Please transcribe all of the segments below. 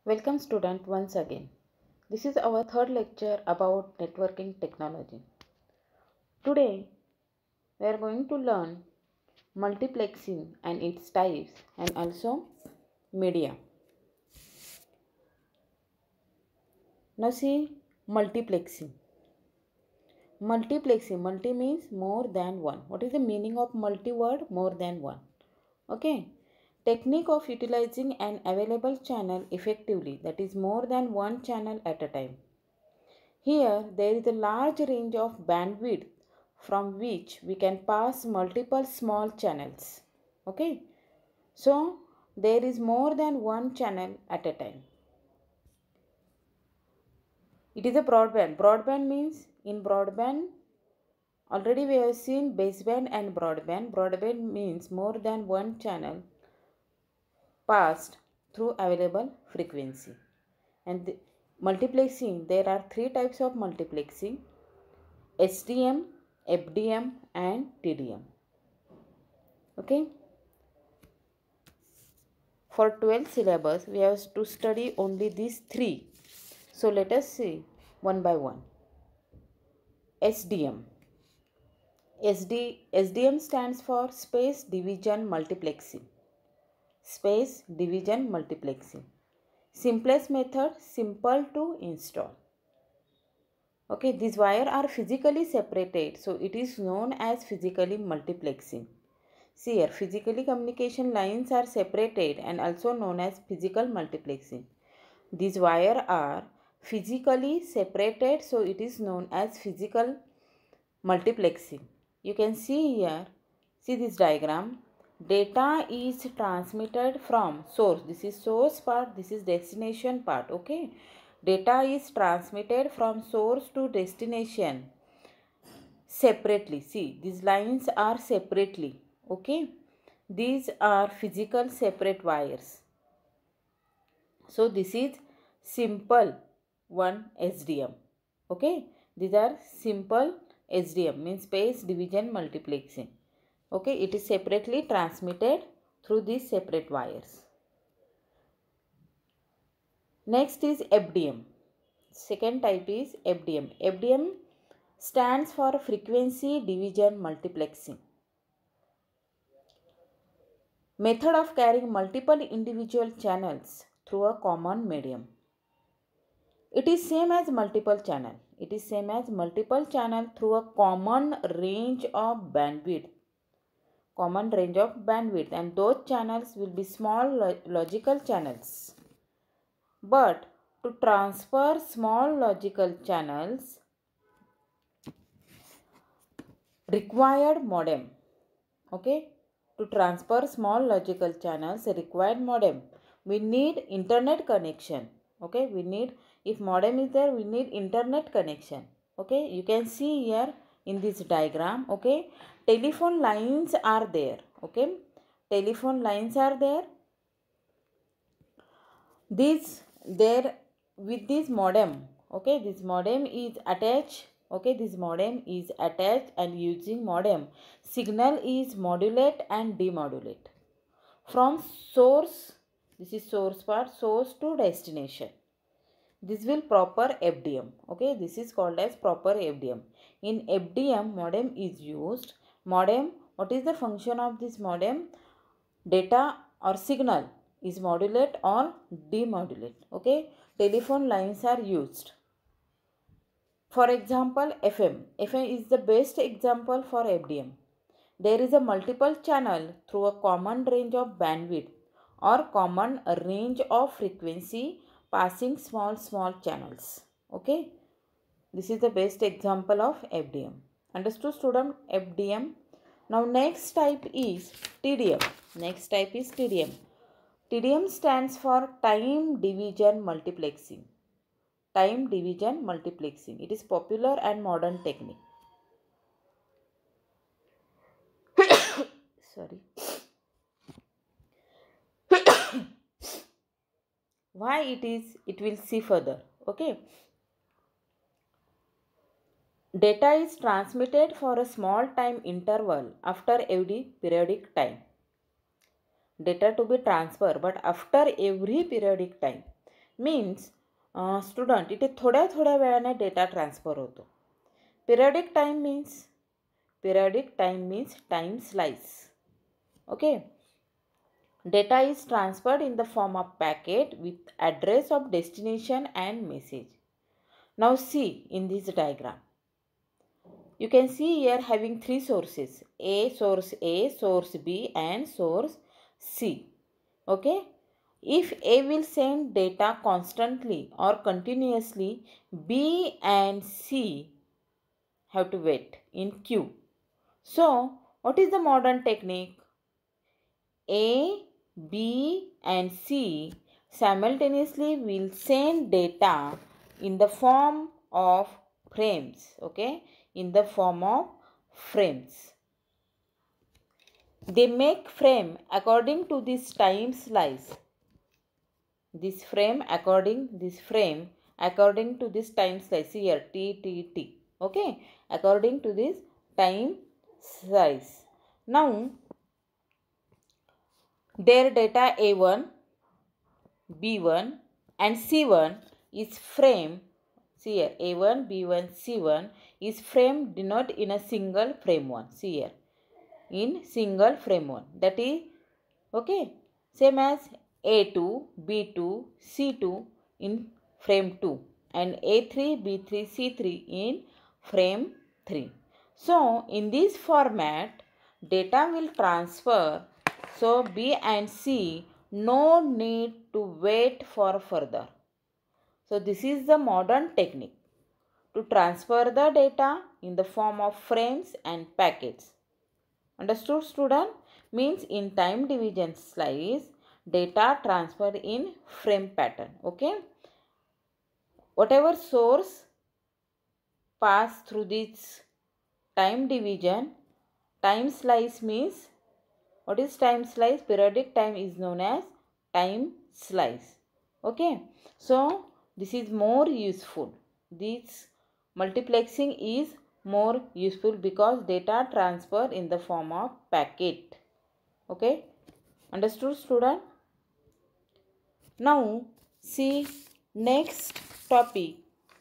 Welcome student once again. This is our third lecture about networking technology. Today we are going to learn multiplexing and its types and also media. Now see multiplexing. Multi means more than one. What is the meaning of multi word? More than one. Okay. Technique of utilizing an available channel effectively, that is more than one channel at a time. Here, there is a large range of bandwidth from which we can pass multiple small channels. Okay, so there is more than one channel at a time. It is a broadband. Broadband means in broadband, already we have seen baseband and broadband. Broadband means more than one channel passed through available frequency. And multiplexing, there are three types of multiplexing: SDM, FDM and TDM. Okay. For 12 syllabus, we have to study only these three. So let us see one by one. SDM. SDM stands for Space Division Multiplexing. Space Division Multiplexing. Simplest method, simple to install. Okay, these wires are physically separated, so it is known as physically multiplexing. See here, physically communication lines are separated and also known as physical multiplexing. These wires are physically separated, so it is known as physical multiplexing. You can see here, see this diagram. Data is transmitted from source. This is source part, this is destination part. Okay. Data is transmitted from source to destination separately. See, these lines are separately. Okay. These are physical separate wires. So this is simple one SDM. Okay. These are simple SDM, means space division multiplexing. Okay. It is separately transmitted through these separate wires. Next is FDM. Second type is FDM. FDM stands for frequency division multiplexing. Method of carrying multiple individual channels through a common medium. It is same as multiple channel. It is same as multiple channel through a common range of bandwidth. Common range of bandwidth, and those channels will be small logical channels. But to transfer small logical channels required modem. Okay, to transfer small logical channels required modem. We need internet connection. Okay, we need, if modem is there, we need internet connection. Okay, you can see here in this diagram. Okay, telephone lines are there. Okay, telephone lines are there. There with this modem. Okay, this modem is attached. Okay, this modem is attached, and using modem, signal is modulate and demodulate from source. This is source part, source to destination. This will proper FDM. Okay, this is called as proper FDM. In FDM, modem is used. Modem, what is the function of this modem? Data or signal is modulate or demodulate. Okay, telephone lines are used. For example, FM. FM is the best example for FDM. There is a multiple channel through a common range of bandwidth or common range of frequency passing small channels. Okay, this is the best example of FDM. Understood student? FDM. Now next type is TDM. Next type is TDM. TDM stands for time division multiplexing. Time division multiplexing. It is popular and modern technique. Sorry. Why it is, it will see further. Okay. Data is transmitted for a small time interval after every periodic time. Data to be transferred, but after every periodic time. Means student इथे थोड्या थोड्या वेळाने data transfer होतो. Periodic time means time slice. Okay. Data is transferred in the form of packet with address of destination and message. Now see in this diagram. You can see here having three sources. A, source B and source C. Okay. If A will send data constantly or continuously, B and C have to wait in queue. So, what is the modern technique? A, B and C simultaneously will send data in the form of frames. Okay, in the form of frames. They make frame according to this time slice. This frame according to this time slice. Here T. Okay, according to this time slice. Now their data A1, B1 and C1 is frame. See here, A1, B1, C1 is frame denote in a single frame 1. See here, in single frame 1. That is, okay, same as A2, B2, C2 in frame 2 and A3, B3, C3 in frame 3. So, in this format, data will transfer. So, B and C no need to wait for further. So, this is the modern technique to transfer the data in the form of frames and packets. Understood, student? Means in time division slice, data transferred in frame pattern. Okay. Whatever source pass through this time division, time slice means, what is time slice? Periodic time is known as time slice. Okay. So, this is more useful. This multiplexing is more useful because data transfer in the form of packet. Okay. Understood, student? Now, see, next topic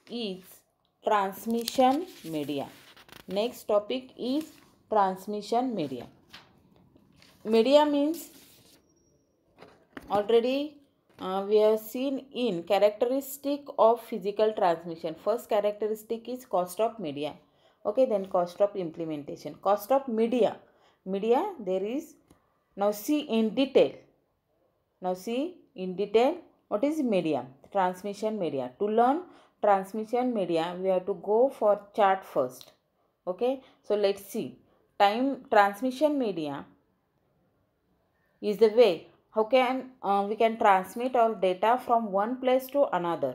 is transmission media. Next topic is transmission media. Media means already we have seen in characteristic of physical transmission. First characteristic is cost of media. Okay, then cost of implementation. Cost of media. Media there is. Now see in detail. What is media? Transmission media. To learn transmission media, we have to go for chart first. Okay, so let's see. Transmission media is the way how can we can transmit our data from one place to another.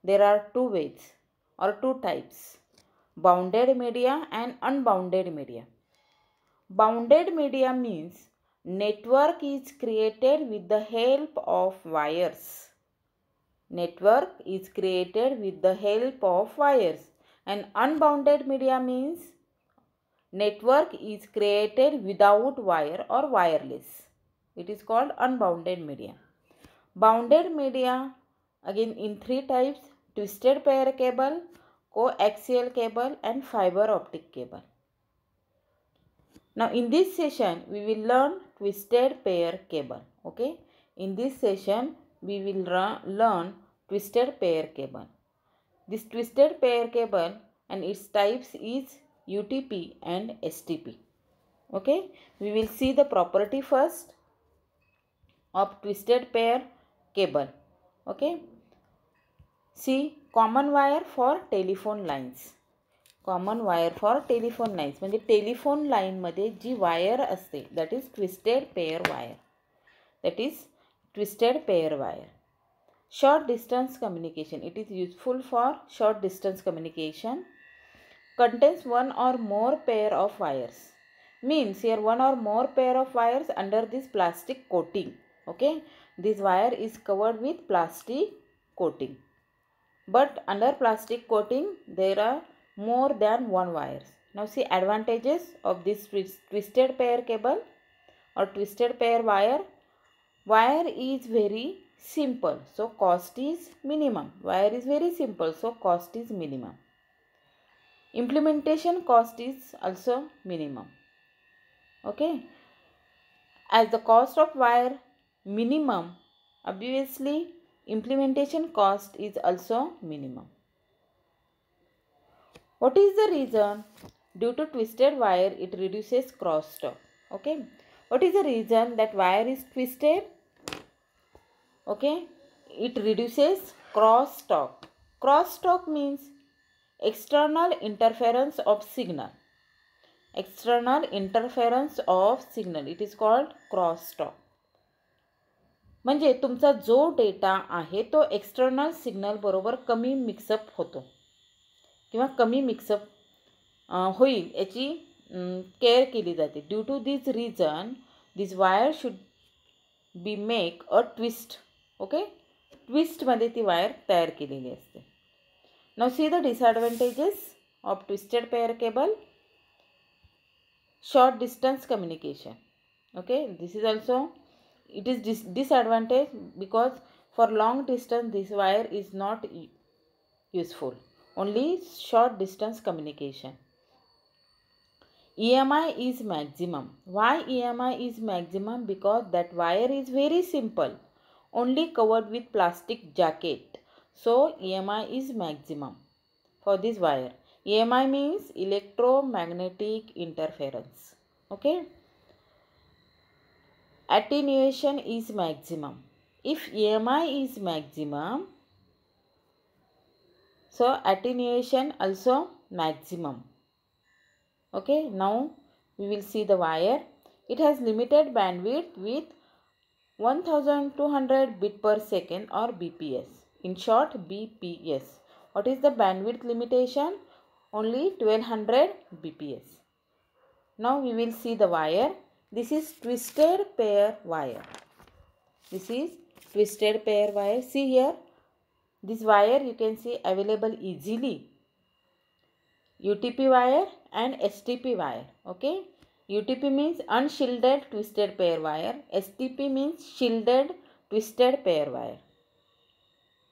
There are two ways or two types: bounded media and unbounded media. Bounded media means network is created with the help of wires. Network is created with the help of wires. And unbounded media means network is created without wire or wireless. It is called unbounded media. Bounded media again in three types: twisted pair cable, coaxial cable and fiber optic cable. Now in this session we will learn twisted pair cable. Okay, in this session we will learn twisted pair cable. This twisted pair cable and its types is UTP and STP. Okay, we will see the property first of twisted pair cable. Okay, see, common wire for telephone lines. Common wire for telephone lines म्हणजे telephone line मध्ये जी wire असते that is twisted pair wire. That is twisted pair wire. Short distance communication. It is useful for short distance communication. Contains one or more pair of wires. Means here one or more pair of wires under this plastic coating. Okay, this wire is covered with plastic coating, but under plastic coating there are more than one wires. Now see advantages of this twisted pair cable or twisted pair wire. Wire is very simple, so cost is minimum. Wire is very simple, so cost is minimum. Implementation cost is also minimum. Okay, as the cost of wire minimum, obviously implementation cost is also minimum. What is the reason? Due to twisted wire, it reduces crosstalk. Okay, what is the reason that wire is twisted? Okay, it reduces crosstalk. Crosstalk means external interference of signal. External interference of signal, it is called crosstalk. म्हणजे तुमचा जो data आहे तो external signal बरोबर कमी mix up होतो किंवा कमी मिक्सअप होईल याची केअर केली जाते. Due to this reason this wire should be make a twist. Okay, ट्विस्टमध्ये ती वायर तयार केलेली असते. Now see the disadvantages of twisted pair cable. Short distance communication. Okay, this is also, it is disadvantage because for long distance this wire is not useful. Only short distance communication. EMI is maximum. Why EMI is maximum? Because that wire is very simple, only covered with plastic jacket, so EMI is maximum for this wire. EMI means electromagnetic interference. Okay, attenuation is maximum. If EMI is maximum, so attenuation also maximum. Okay, now we will see the wire. It has limited bandwidth with 1200 bit per second or BPS. In short, BPS. What is the bandwidth limitation? Only 1200 BPS. Now we will see the wire. This is twisted pair wire. This is twisted pair wire. See here, this wire you can see available easily. UTP wire and STP wire. Okay, UTP means unshielded twisted pair wire. STP means shielded twisted pair wire.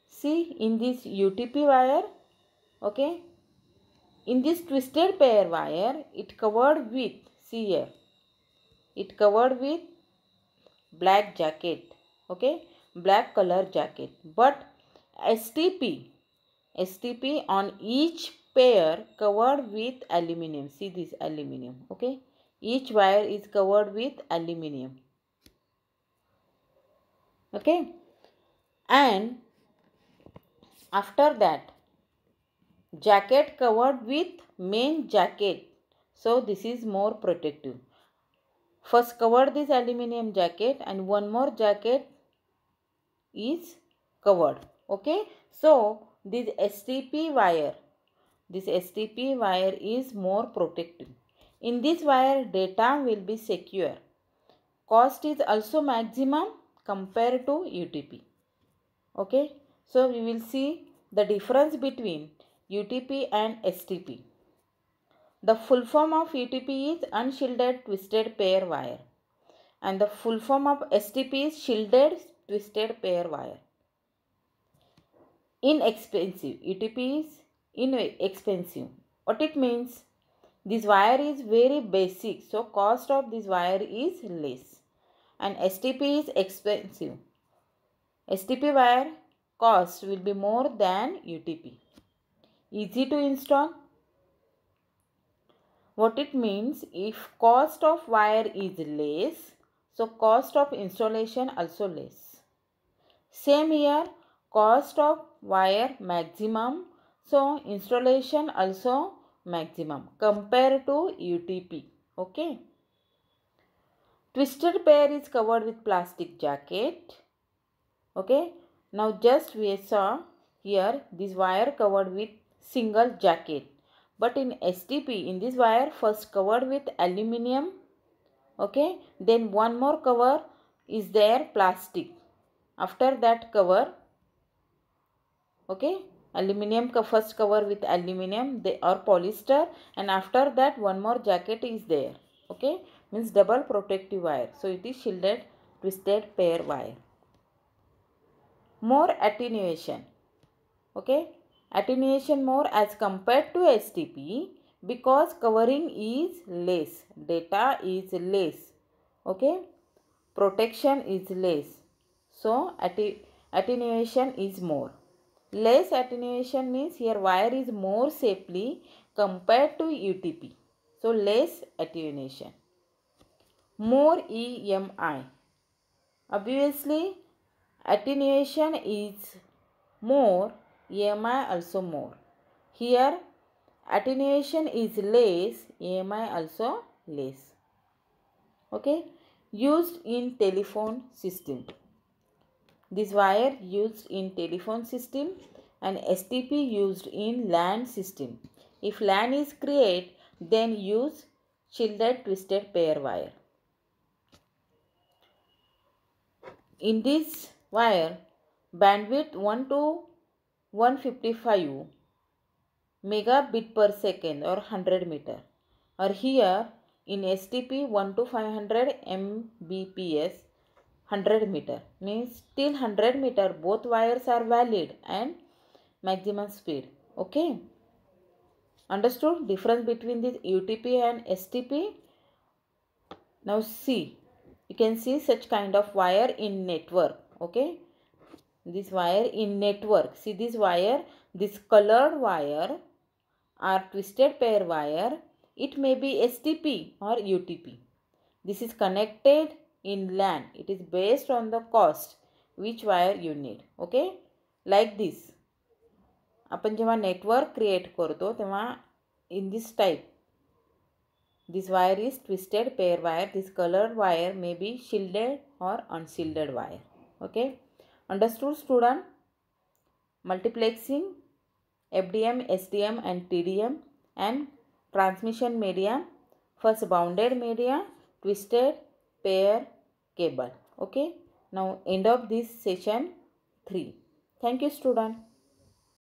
See, in this UTP wire, okay, in this twisted pair wire, it covered with, see here, it covered with black jacket. Okay, black color jacket. But STP on each pair covered with aluminum. See this aluminum. Okay, each wire is covered with aluminum. Okay, and after that jacket covered with main jacket, so this is more protective. First covered this aluminum jacket and one more jacket is covered. Okay, so this STP wire is more protective. In this wire data will be secure. Cost is also maximum compared to UTP. Okay, so we will see the difference between UTP and STP. The full form of UTP is unshielded twisted pair wire and the full form of STP is shielded twisted pair wire. Inexpensive. UTP is inexpensive. What it means? This wire is very basic, so cost of this wire is less, and STP is expensive. STP wire cost will be more than UTP. Easy to install. What it means? If cost of wire is less, so cost of installation also less. Same here, cost of wire maximum, so installation also maximum compared to UTP. Okay, twisted pair is covered with plastic jacket. Okay, now just we saw here this wire covered with single jacket, but in STP, in this wire first covered with aluminum. Okay, then one more cover is there, plastic. After that cover, okay, aluminum first cover with aluminum or polyester, and after that one more jacket is there. Okay, means double protective wire, so it is shielded twisted pair wire. more attenuation. Okay, attenuation more as compared to STP because covering is less, data is less. Okay, protection is less, so attenuation is more. Less attenuation means here wire is more safely compared to UTP, so less attenuation. More EMI. Obviously, attenuation is more, EMI also more. Here, attenuation is less, EMI also less. Okay, used in telephone system. This wire used in telephone system and STP used in LAN system. If LAN is created, then use shielded twisted pair wire. In this wire, bandwidth 1 to 155 megabit per second or 100 meter. Or here in STP 1 to 500 Mbps 100 meter means till 100 meter both wires are valid and maximum speed. Okay, understood difference between this UTP and STP? Now see, you can see such kind of wire in network. Okay, this wire in network, see this wire, this colored wire are twisted pair wire. It may be STP or UTP. This is connected in LAN. It is based on the cost which wire you need. Okay, like this. आपण जेव्हा network create करतो तेव्हा in this type, this wire is twisted pair wire. This colored wire may be shielded or unshielded wire. Okay, understood student? Multiplexing, FDM, SDM and TDM and transmission media. First bounded media, twisted pair cable. Okay, now end of this session 3. Thank you student.